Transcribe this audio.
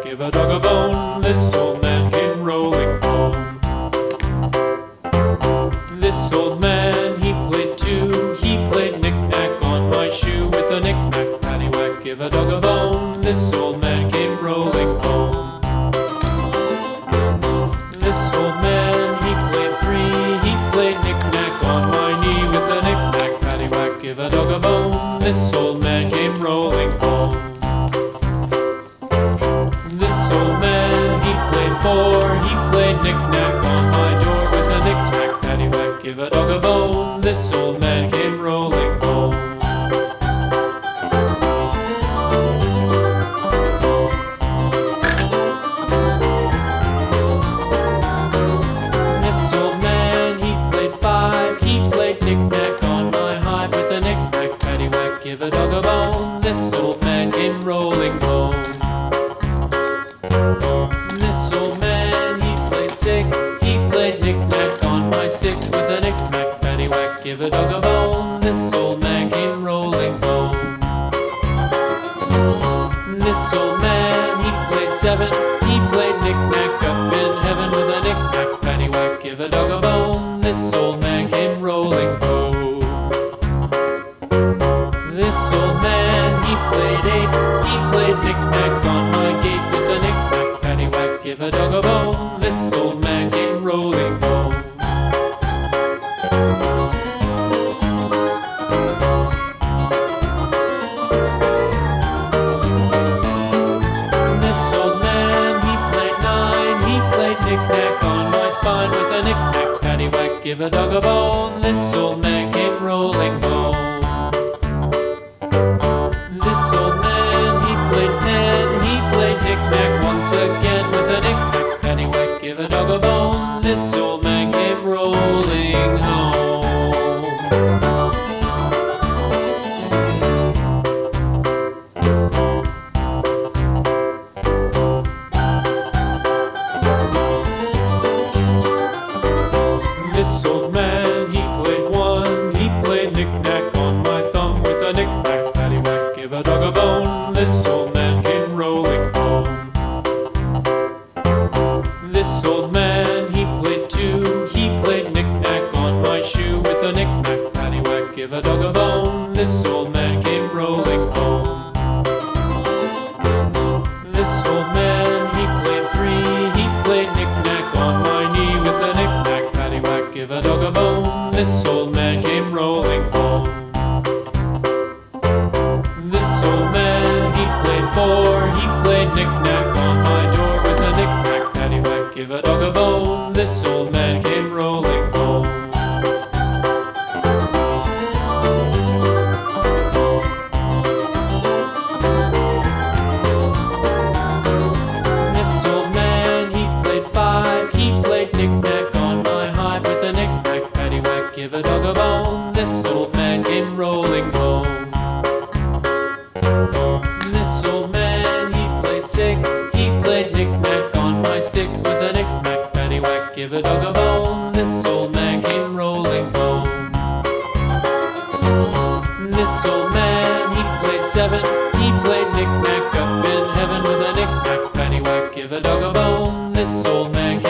give a dog a bone. This old man came rolling home. This old man, he played too. He played knick-knack on my shoe with a knick-knack, paddywhack, give a dog a bone. This old man came rolling home. This old man, he played three. He played knick-knack on my knee with a knick-knack, paddywhack, give a dog a bone. This old man came rolling home. This old man, he played four. He played knick-knack on my door with a knick-knack, paddywhack, give a dog a bone. This old man came rolling home. This old man, he played five. He played knick-knack on my hive with a knick-knack, paddywhack, give a dog a bone. This old man came rolling home. This old man, he played six. He played knick-knack on my sticks with a knick-knack, paddywhack, give a dog a bone. This old man came rolling home. This old man, he played seven. He played knick-knack up in heaven with a knick-knack, paddywhack, give a dog a bone. This old man came rolling home. This old man, he played eight. He played knick-knack on my gate with a knick-knack, paddywhack, give a dog a bone. This old man came rolling home. This old man, he played nine. He played knick-knack on my spine with a knick-knack, paddywhack, give a dog a bone. This old man came rolling home. This old man, he played ten. He played knick-knack once again with a knick-knack, paddywhack, give a dog a bone. This old man came rolling home. This old man, he played one. He played knick-knack on my thumb with a knick-knack, paddywhack, give a dog a bone. This old man came rolling home. This old man, he played two. He played knick-knack on my shoe with a knick-knack, paddywhack, give a dog a bone. This old man came rolling home. This old man, he played three. He played knick-knack on my knee with a knick-knack, paddywhack, give a dog a bone. This old man came rolling home. This old man, he played four. He played knick-knack on my door with a knick-knack, paddywhack, give a dog a bone. This old man came rolling home. This old man, he played five. He played knick-knack on my hive with a knick-knack, paddywhack, give a dog a bone. This old man came rolling home. This old man, he played six. He played knick-knack on my sticks with a knick-knack, paddywhack, give a dog a bone. This old man came rolling home. This old man, he played seven. He played knick-knack up in heaven with a knick-knack, paddywhack, give a dog a bone. This old man